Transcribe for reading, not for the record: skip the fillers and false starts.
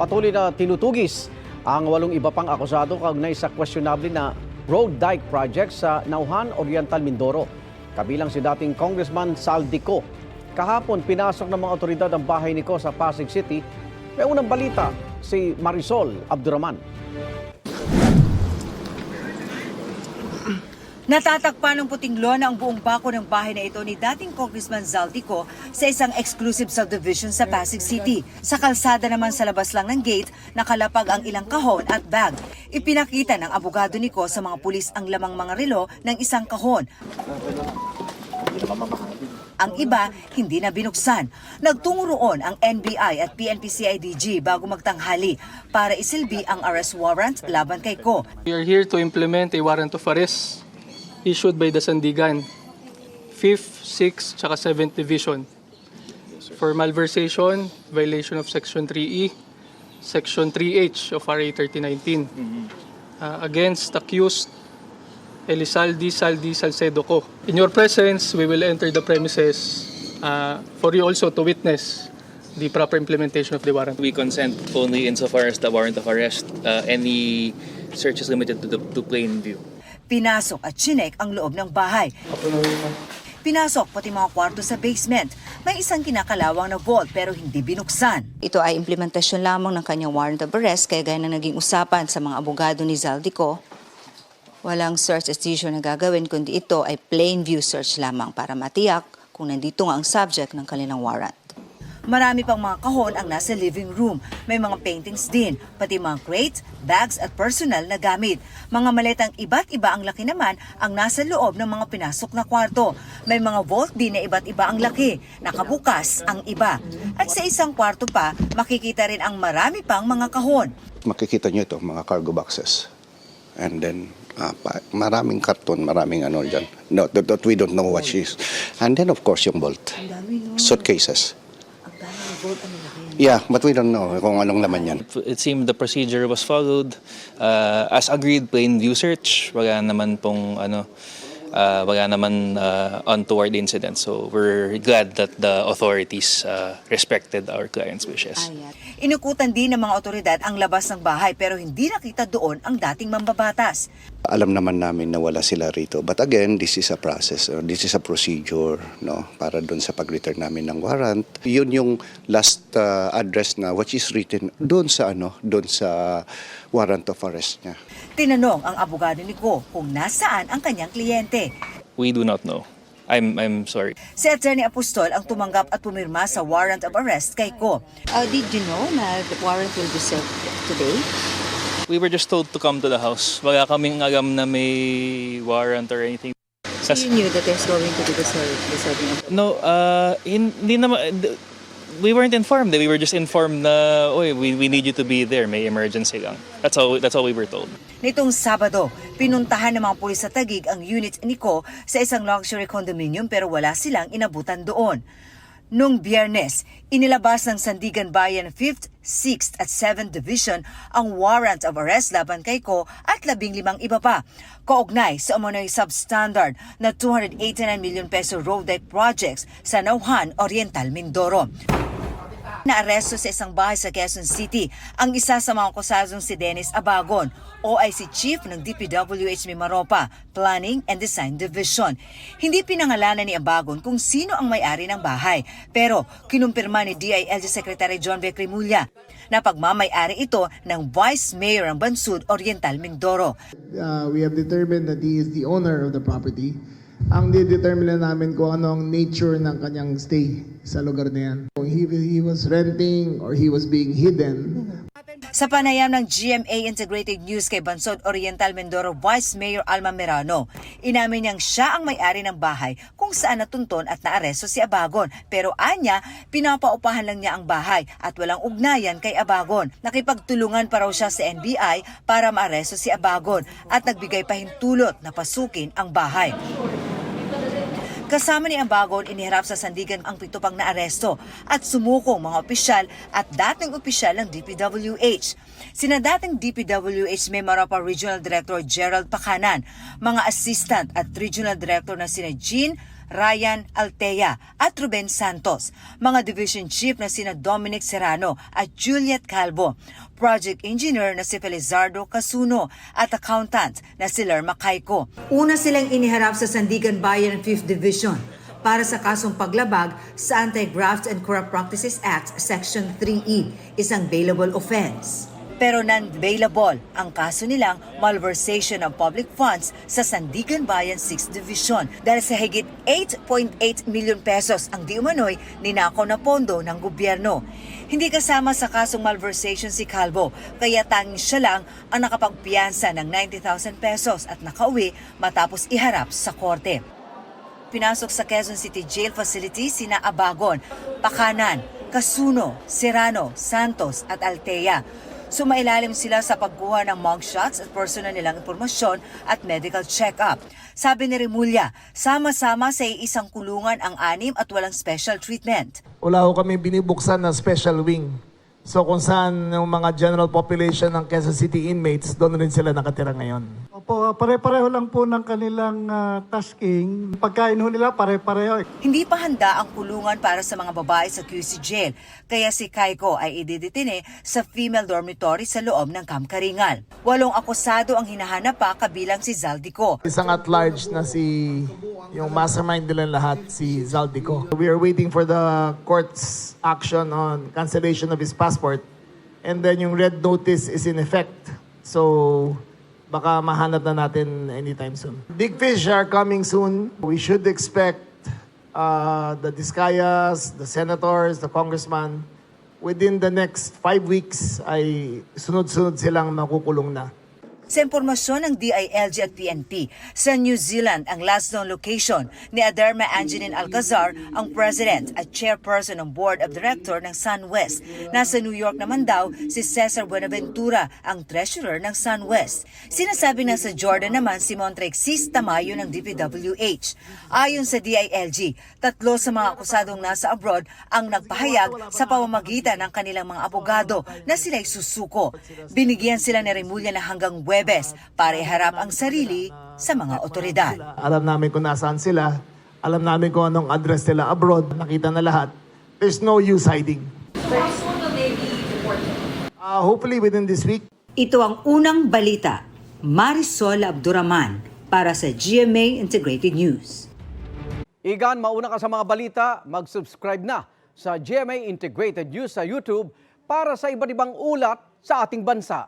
patuloy na tinutugis ang 8 iba pang akusado kaugnay sa questionable na road dike project sa Nauhan Oriental, Mindoro. Kabilang si dating Congressman Saldico. Kahapon, pinasok ng mga otoridad ang bahay ni Ko sa Pasig City. May unang balita, si Marisol Abduraman. Natatakpan ng puting lona ang buong bako ng bahay na ito ni dating Congressman Zaldico sa isang exclusive subdivision sa Pasig City. Sa kalsada naman sa labas lang ng gate, nakalapag ang ilang kahon at bag. Ipinakita ng abogado ni Ko sa mga pulis ang lamang mga relo ng isang kahon. Ang iba, hindi na binuksan. Nagtungo roon ang NBI at PNP-CIDG bago magtanghali para isilbi ang arrest warrant laban kay Ko. We are here to implement a warrant of arrest issued by the Sandigan 5th, 6th, tsaka 7th Division for malversation, violation of Section 3E, Section 3H of RA 3019 against accused Elizalde Salcedo Co. In your presence, we will enter the premises for you also to witness the proper implementation of the warrant. We consent only insofar as the warrant of arrest. Any search is limited to plain view. Pinasok at chinek ang loob ng bahay. Pinasok pati mga kwarto sa basement. May isang kinakalawang na vault pero hindi binuksan. Ito ay implementasyon lamang ng kanyang warrant of arrest kaya gaya na naging usapan sa mga abogado ni Zaldico. Walang search and seizure na gagawin kundi ito ay plain view search lamang para matiyak kung nandito nga ang subject ng kanilang warrant. Marami pang mga kahon ang nasa living room. May mga paintings din, pati mga crates, bags at personal na gamit. Mga maletang iba't iba ang laki naman ang nasa loob ng mga pinasok na kwarto. May mga vault din na iba't iba ang laki. Nakabukas ang iba. At sa isang kwarto pa, makikita rin ang marami pang mga kahon. Makikita nyo ito, mga cargo boxes. And then, maraming karton, maraming ano dyan. No, that we don't know what she is. And then, of course, yung vault. Suitcases. Yeah, but we don't know kung anong laman yan. It seemed the procedure was followed. As agreed, plain view search. Wala naman untoward incident. So we're glad that the authorities respected our client's wishes. Inukutan din ng mga otoridad ang labas ng bahay pero hindi nakita doon ang dating mambabatas. Alam naman namin na wala sila rito. But again, this is a process. This is a procedure, no, para doon sa pag-return namin ng warrant. Yun yung last address na which is written doon sa warrant of arrest niya. Tinanong ang abogado ni Ko kung nasaan ang kanyang kliyente. We do not know. I'm sorry. Si Attorney Apostol ang tumanggap at pumirma sa warrant of arrest kay Ko. Did you know na the warrant will be served today? We were just told to come to the house. Wala kaming alam na may warrant or anything. You knew that there's going to be the serving of... No, hindi naman. We weren't informed. We were just informed na, we need you to be there. May emergency lang. That's all we were told. Nitong Sabado, pinuntahan ng mga pulis sa Taguig ang unit ni Ko sa isang luxury condominium pero wala silang inabutan doon. Noong Biyernes, inilabas ng Sandigan Bayan 5th, 6th at 7th Division ang warrant of arrest laban kay Ko at 15 iba pa. Kaugnay sa umano'y substandard na 289 million peso road dike projects sa Nauhan Oriental, Mindoro. Naaresto sa isang bahay sa Quezon City ang isa sa mga akusadong si Dennis Abagon, OIC Chief ng DPWH Mimaropa, Planning and Design Division. Hindi pinangalanan ni Abagon kung sino ang may-ari ng bahay, pero kinumpirma ni DILG Secretary John V. Cremulya na pagmamay-ari ito ng Vice Mayor ng Bansud Oriental, Mindoro. We have determined that he is the owner of the property. Ang didetermine namin kung ano ang nature ng kanyang stay sa lugar na yan. Kung he was renting or he was being hidden. Sa panayam ng GMA Integrated News kay Bansod Oriental Mindoro Vice Mayor Alma Merano, inamin niyang siya ang may-ari ng bahay kung saan natunton at naaresto si Abagon. Pero anya, pinapaupahan lang niya ang bahay at walang ugnayan kay Abagon. Nakipagtulungan pa raw siya sa NBI para maaresto si Abagon at nagbigay pahintulot na pasukin ang bahay. Kasama ni Abagon, iniharap sa Sandigan ang 7 pang naaresto at sumukong mga opisyal at dating opisyal ng DPWH. Sina dating DPWH Mimaropa Regional Director Gerald Pacanan, mga assistant at regional director na sina Jean Ryan Altea at Ruben Santos, mga division chief na sina Dominic Serrano at Juliet Calvo, project engineer na si Felizardo Casuno at accountant na si Lerma Caico. Una silang iniharap sa Sandigan Bayan 5th Division para sa kasong paglabag sa Anti-Graft and Corrupt Practices Act Section 3E, isang bailable offense. Pero non-bailable ang kaso nilang malversation of public funds sa Sandigan Bayan 6th Division dahil sa higit 8.8 million pesos ang di umano'y ninakaw na pondo ng gobyerno. Hindi kasama sa kasong malversation si Calvo, kaya tanging siya lang ang nakapagpiyansa ng 90,000 pesos at nakauwi matapos iharap sa korte. Pinasok sa Quezon City Jail Facility sina Abagon, Pakanan, Casuno, Serrano, Santos at Altea. Sumailalim sila sa pagkuha ng mugshots at personal nilang impormasyon at medical check-up. Sabi ni Remulla, sama-sama sa isang kulungan ang 6 at walang special treatment. Wala ho kami binibuksan na special wing. So kung saan yung mga general population ng Quezon City inmates, doon rin sila nakatira ngayon. Opo, pare-pareho lang po ng kanilang tasking. Pagkain ho nila, pare-pareho. Hindi pa handa ang kulungan para sa mga babae sa QC Jail, kaya si Caico ay ididetine sa female dormitory sa loob ng Camp Karingal. 8 akusado ang hinahanap pa kabilang si Zaldico. Isang at-large na yung mastermind nila lahat, si Zaldico. We are waiting for the court's action on cancellation of his passport. And then yung red notice is in effect. So, baka mahanap na natin anytime soon. Big fish are coming soon. We should expect the Discayas, the senators, the congressman, within the next 5 weeks ay sunod-sunod silang makukulong na. Sa impormasyon ng DILG at PNP, sa New Zealand ang last known location ni Aderma Angeline Alcazar, ang president at chairperson ng board of director ng SunWest. Nasa New York naman daw si Cesar Buenaventura, ang treasurer ng SunWest. Sinasabi na sa Jordan naman si Montrexis Tamayo ng DPWH. Ayon sa DILG, 3 sa mga akusadong nasa abroad ang nagpahayag sa pamamagitan ng kanilang mga abogado na sila'y susuko. Binigyan sila ni Remulla na hanggang Huwebes para iharap ang sarili sa mga otoridad. Alam namin kung nasaan sila. Alam namin kung anong address nila abroad. Nakita na lahat. There's no use hiding. Hopefully within this week. Ito ang unang balita. Marisol Abduraman para sa GMA Integrated News. Igan, mauna ka sa mga balita, mag-subscribe na sa GMA Integrated News sa YouTube para sa iba't ibang ulat sa ating bansa.